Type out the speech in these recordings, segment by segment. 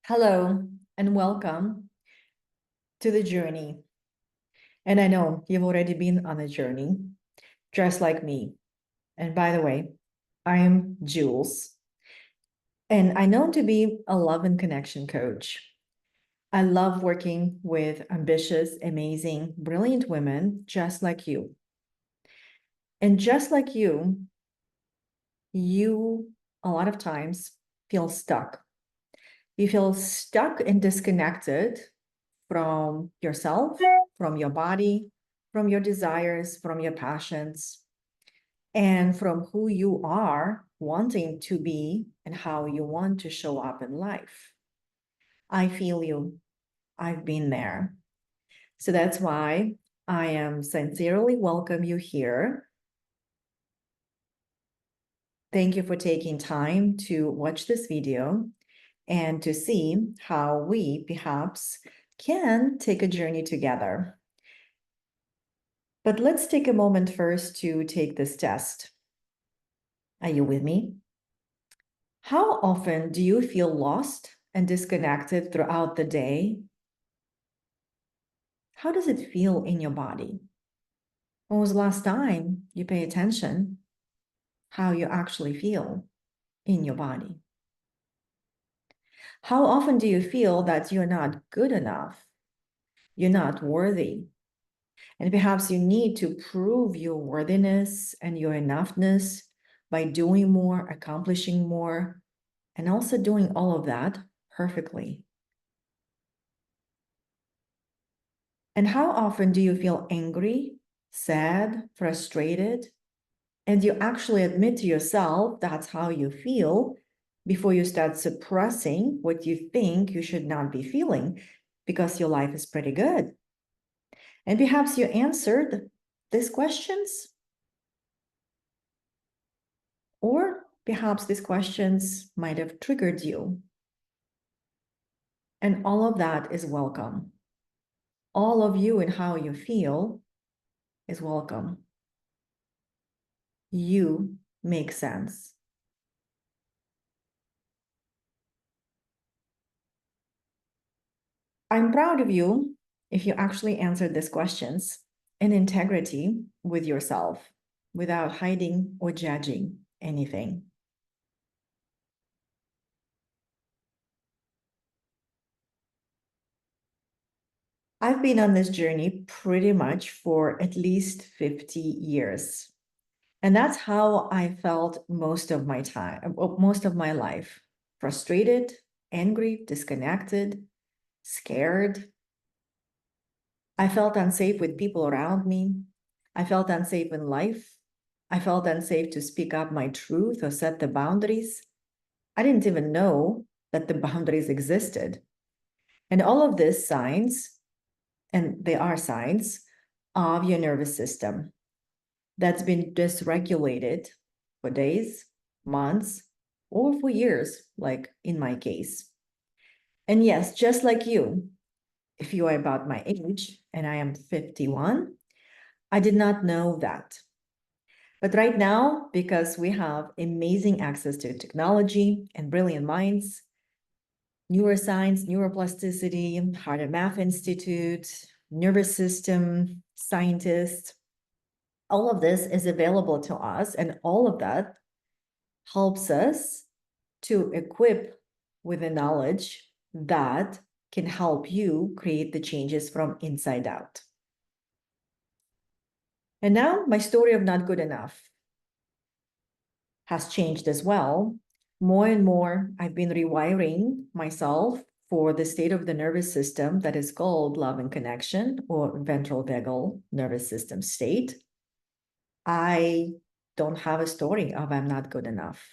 Hello and welcome to the journey. And I know you've already been on a journey, just like me. And by the way, I am Jules, and I know to be a love and connection coach. I love working with ambitious, amazing, brilliant women just like you. And just like you a lot of times feel stuck. You feel stuck and disconnected from yourself, from your body, from your desires, from your passions, and from who you are wanting to be and how you want to show up in life. I feel you. I've been there. So that's why I am sincerely welcome you here. Thank you for taking time to watch this video and to see how we perhaps can take a journey together. But let's take a moment first to take this test. Are you with me? How often do you feel lost and disconnected throughout the day? How does it feel in your body? When was the last time you pay attention how you actually feel in your body? How often do you feel that you're not good enough? You're not worthy. And perhaps you need to prove your worthiness and your enoughness by doing more, accomplishing more, and also doing all of that perfectly. And how often do you feel angry, sad, frustrated, and you actually admit to yourself that's how you feel before you start suppressing what you think you should not be feeling because your life is pretty good? And perhaps you answered these questions, or perhaps these questions might have triggered you. And all of that is welcome. All of you and how you feel is welcome. You make sense. I'm proud of you if you actually answered these questions in integrity with yourself without hiding or judging anything. I've been on this journey pretty much for at least 50 years. And that's how I felt most of my time, most of my life. Frustrated, angry, disconnected, scared. I felt unsafe with people around me. I felt unsafe in life. I felt unsafe to speak up my truth or set the boundaries. I didn't even know that the boundaries existed. And all of this signs, and they are signs, of your nervous system that's been dysregulated for days, months, or for years, like in my case. And yes, just like you, if you are about my age, and I am 51, I did not know that. But right now, because we have amazing access to technology and brilliant minds, neuroscience, neuroplasticity, Heart and Math Institute, nervous system scientists, all of this is available to us, and all of that helps us to equip with the knowledge that can help you create the changes from inside out. And now my story of not good enough has changed as well. More and more, I've been rewiring myself for the state of the nervous system that is called love and connection, or ventral vagal nervous system state. I don't have a story of I'm not good enough,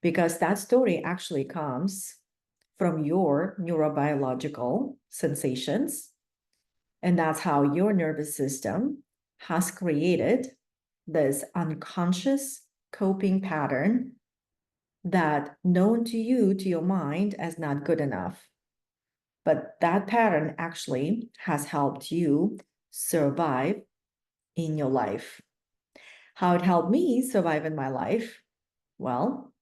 because that story actually comes from your neurobiological sensations. And that's how your nervous system has created this unconscious coping pattern that known to you, to your mind, as not good enough. But that pattern actually has helped you survive in your life. How it helped me survive in my life? Well,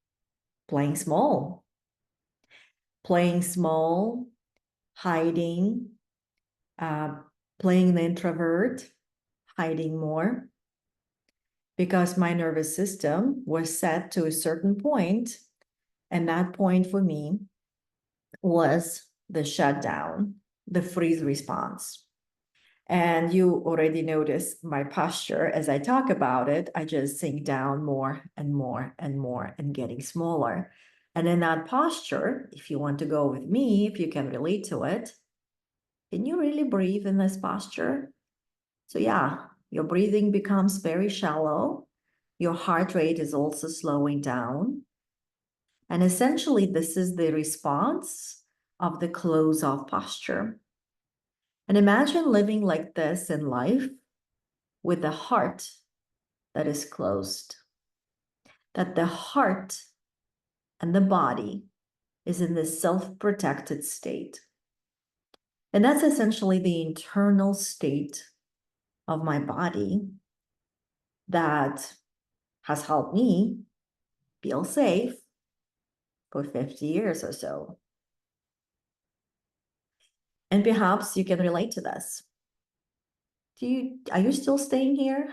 playing small. playing small, hiding, playing the introvert, hiding more, because my nervous system was set to a certain point, and that point for me was the shutdown, the freeze response. And you already noticed my posture as I talk about it. I just sink down more and more and more and getting smaller. And in that posture, if you want to go with me, if you can relate to it, can you really breathe in this posture? So yeah, your breathing becomes very shallow. Your heart rate is also slowing down. And essentially, this is the response of the close-off posture. And imagine living like this in life with the heart that is closed, that the heart and the body is in this self-protected state. And that's essentially the internal state of my body that has helped me feel safe for 50 years or so. And perhaps you can relate to this. Are you still staying here?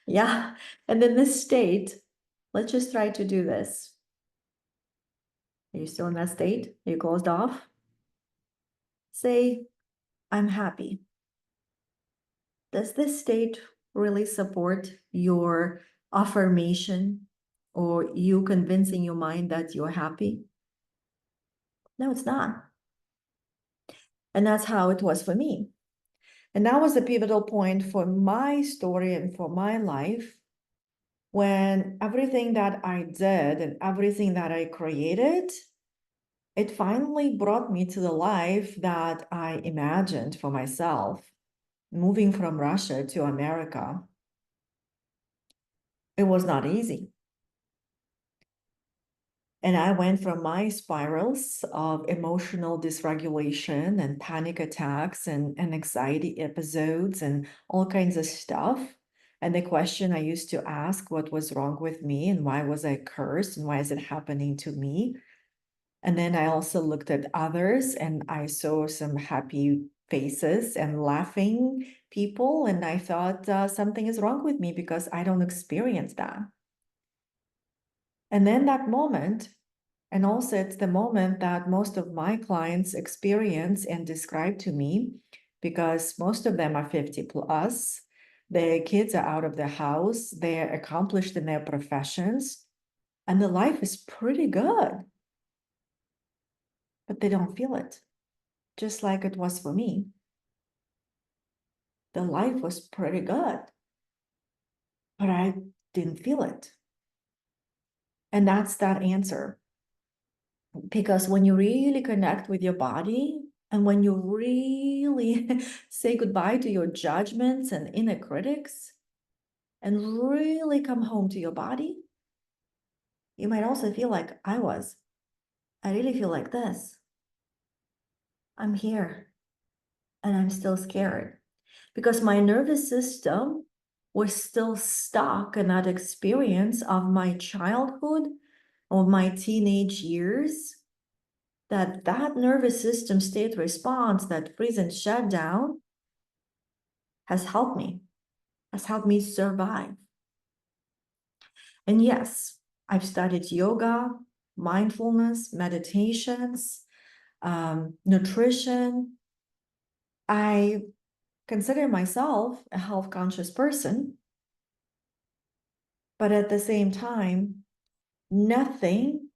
Yeah. And in this state, let's just try to do this. Are you still in that state? Are you closed off? Say, I'm happy. Does this state really support your affirmation or you convincing your mind that you're happy? No, it's not. And that's how it was for me. And that was a pivotal point for my story and for my life, when everything that I did and everything that I created, it finally brought me to the life that I imagined for myself. Moving from Russia to America, it was not easy. And I went from my spirals of emotional dysregulation and panic attacks and anxiety episodes and all kinds of stuff. And the question I used to ask, what was wrong with me and why was I cursed and why is it happening to me? And then I also looked at others and I saw some happy faces and laughing people. And I thought something is wrong with me because I don't experience that. And then that moment, and also it's the moment that most of my clients experience and describe to me, because most of them are 50 plus, their kids are out of the house, they're accomplished in their professions, and the life is pretty good. But they don't feel it, just like it was for me. The life was pretty good, but I didn't feel it. And that's that answer. Because when you really connect with your body and when you really say goodbye to your judgments and inner critics and really come home to your body, you might also feel like I was. I really feel like this. I'm here and I'm still scared because my nervous system was still stuck in that experience of my childhood or my teenage years. That nervous system state response, that freeze and shutdown, has helped me survive. And yes, I've studied yoga, mindfulness, meditations, nutrition. I consider myself a health conscious person, but at the same time, nothing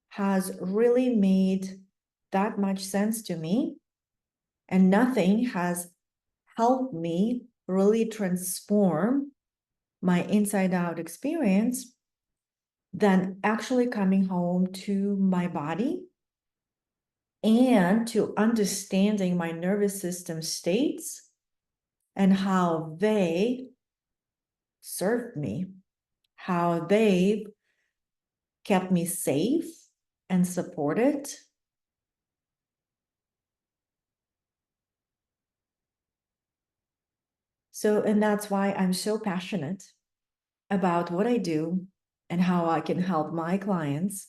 has really made that much sense to me, and nothing has helped me really transform my inside out experience than actually coming home to my body and to understanding my nervous system states and how they served me, how they kept me safe and supported. So, and that's why I'm so passionate about what I do and how I can help my clients,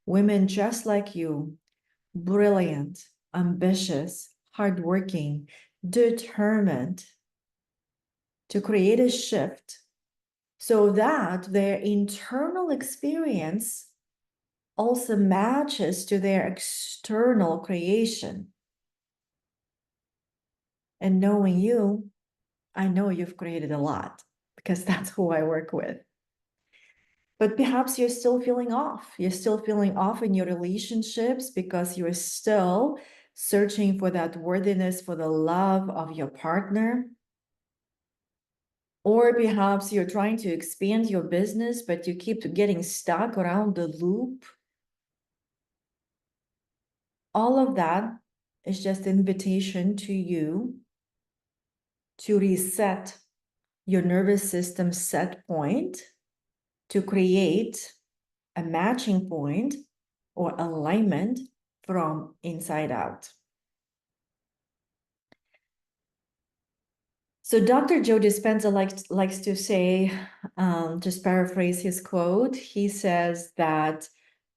women just like you, brilliant, ambitious, hardworking, determined to create a shift so that their internal experience also matches to their external creation. And knowing you, I know you've created a lot because that's who I work with. But perhaps you're still feeling off. You're still feeling off in your relationships because you're still searching for that worthiness, for the love of your partner. Or perhaps you're trying to expand your business, but you keep getting stuck around the loop. All of that is just an invitation to you to reset your nervous system set point, to create a matching point or alignment from inside out. So Dr. Joe Dispenza likes to say, just paraphrase his quote, he says that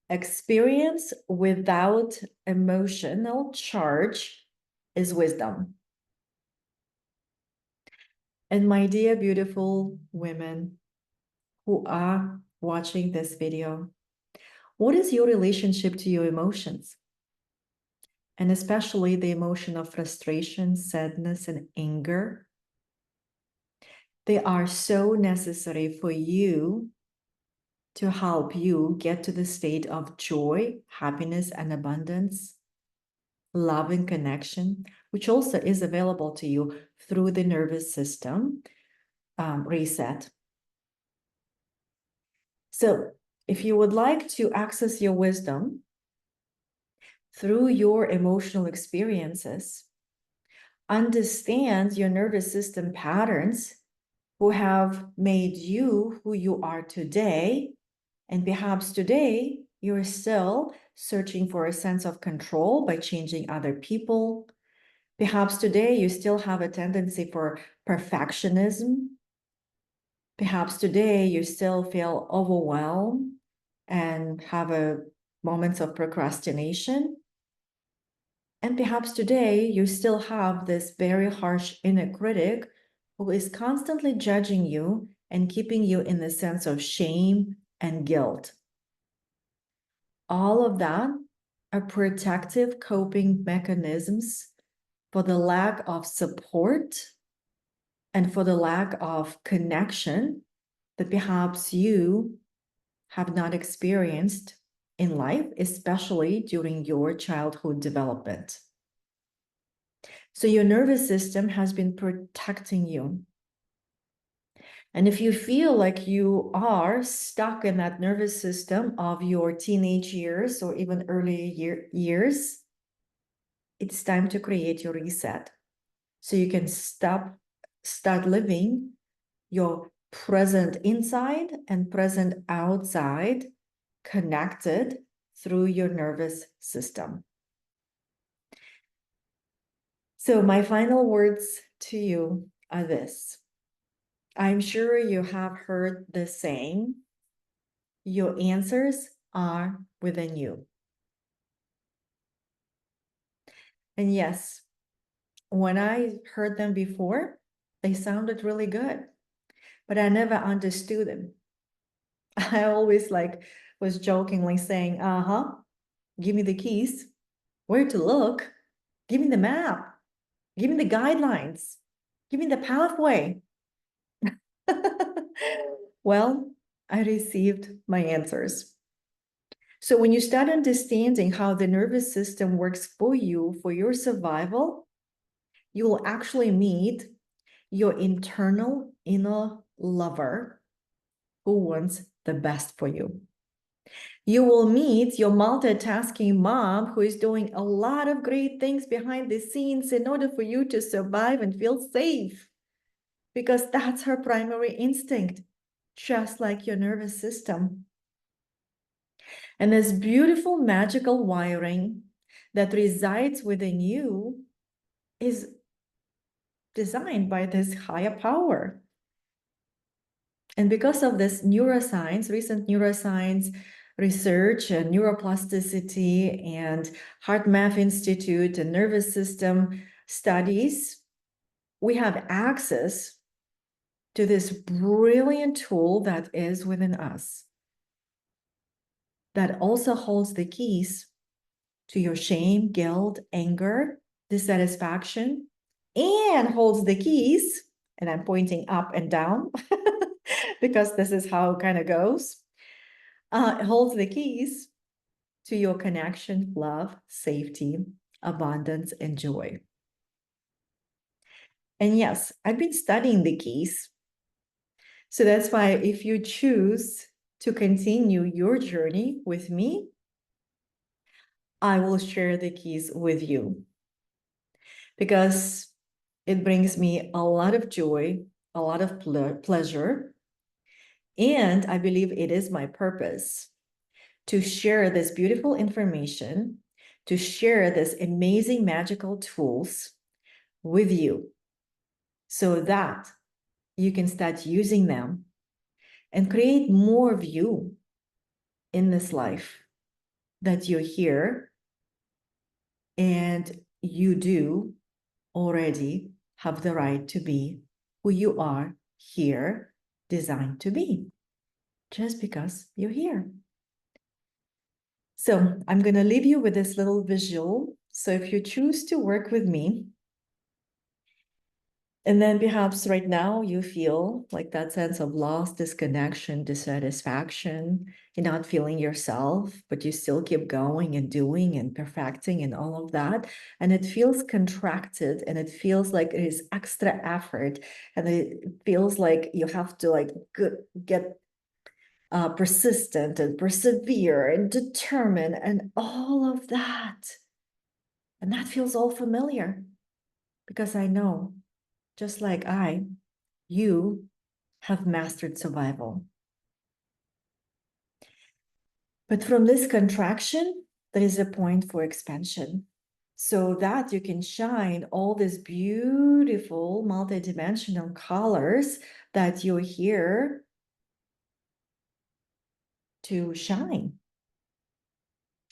experience without emotional charge is wisdom. And my dear beautiful women who are watching this video, what is your relationship to your emotions? And especially the emotion of frustration, sadness, and anger. They are so necessary for you to help you get to the state of joy, happiness, and abundance, love and connection, which also is available to you through the nervous system reset. So if you would like to access your wisdom through your emotional experiences, understand your nervous system patterns who have made you who you are today, and perhaps today you're still searching for a sense of control by changing other people. Perhaps today you still have a tendency for perfectionism. Perhaps today you still feel overwhelmed and have moments of procrastination. And perhaps today you still have this very harsh inner critic who is constantly judging you and keeping you in the sense of shame and guilt. All of that are protective coping mechanisms for the lack of support and for the lack of connection that perhaps you have not experienced in life, especially during your childhood development. So your nervous system has been protecting you. And if you feel like you are stuck in that nervous system of your teenage years or even early years, it's time to create your reset. So you can start living your present inside and present outside connected through your nervous system. So my final words to you are this. I'm sure you have heard the saying, your answers are within you. And yes, when I heard them before, they sounded really good, but I never understood them. I always was jokingly saying, give me the keys, where to look, give me the map, give me the guidelines, give me the pathway. Well, I received my answers. So when you start understanding how the nervous system works for you, for your survival, you will actually meet your internal inner lover who wants the best for you. You will meet your multitasking mom who is doing a lot of great things behind the scenes in order for you to survive and feel safe, because that's her primary instinct, just like your nervous system. And this beautiful magical wiring that resides within you is designed by this higher power. And because of this neuroscience, recent neuroscience research and neuroplasticity and Heart Math Institute and nervous system studies, we have access to this brilliant tool that is within us that also holds the keys to your shame, guilt, anger, dissatisfaction, and holds the keys, and I'm pointing up and down because this is how it kind of goes. It holds the keys to your connection, love, safety, abundance, and joy. And yes, I've been studying the keys. So that's why if you choose to continue your journey with me, I will share the keys with you because it brings me a lot of joy, a lot of pleasure. And I believe it is my purpose to share this beautiful information, to share this amazing magical tools with you so that you can start using them and create more of you in this life that you're here and you do already have the right to be who you are here designed to be just because you're here. So I'm going to leave you with this little visual. So if you choose to work with me, and then perhaps right now you feel like that sense of loss, disconnection, dissatisfaction, you're not feeling yourself, but you still keep going and doing and perfecting and all of that. And it feels contracted and it feels like it is extra effort. And it feels like you have to like get persistent and persevere and determine and all of that. And that feels all familiar because I know, just like you have mastered survival. But from this contraction, there is a point for expansion so that you can shine all these beautiful multidimensional colors that you're here to shine.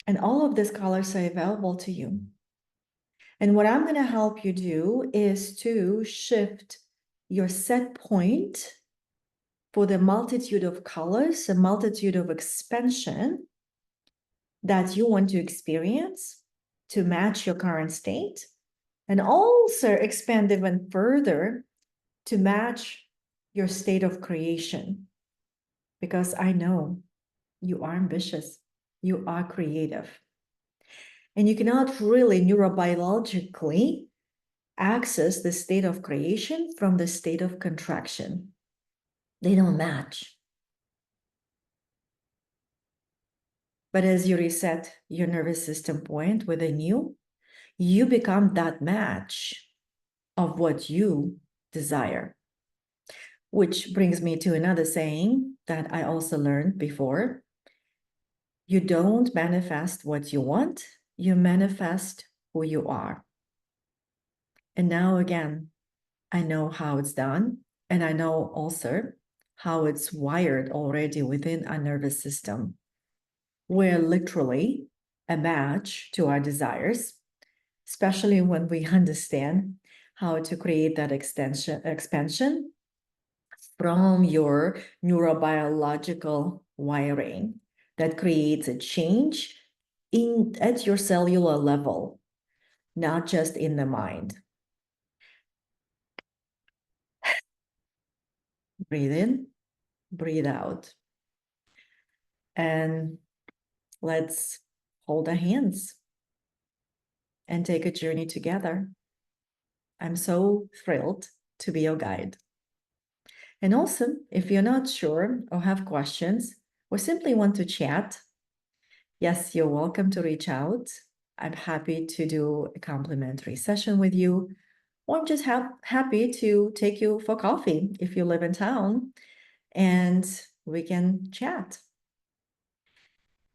And all of these colors are available to you. And what I'm going to help you do is to shift your set point for the multitude of colors, a multitude of expansion that you want to experience to match your current state, and also expand even further to match your state of creation. Because I know you are ambitious, you are creative, and you cannot really neurobiologically access the state of creation from the state of contraction. They don't match. But as you reset your nervous system point within you, you become that match of what you desire. Which brings me to another saying that I also learned before. You don't manifest what you want, you manifest who you are. And now again, I know how it's done, and I know also how it's wired already within our nervous system. We're literally a match to our desires, especially when we understand how to create that expansion from your neurobiological wiring that creates a change at your cellular level, not just in the mind. Breathe in, breathe out. And let's hold our hands and take a journey together. I'm so thrilled to be your guide. And also, if you're not sure or have questions or simply want to chat, yes, you're welcome to reach out. I'm happy to do a complimentary session with you, or I'm just happy to take you for coffee if you live in town and we can chat.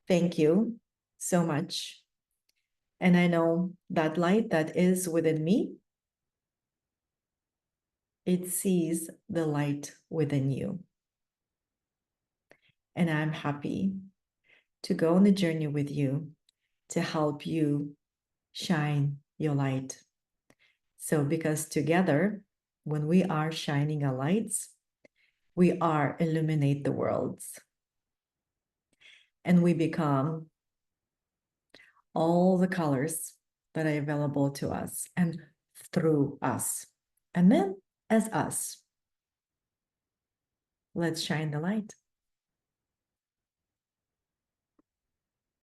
Thank you so much. And I know that light that is within me, it sees the light within you. And I'm happy to go on the journey with you to help you shine your light. So, because together, when we are shining our lights, we are illuminate the worlds and we become all the colors that are available to us and through us. And then as us, let's shine the light.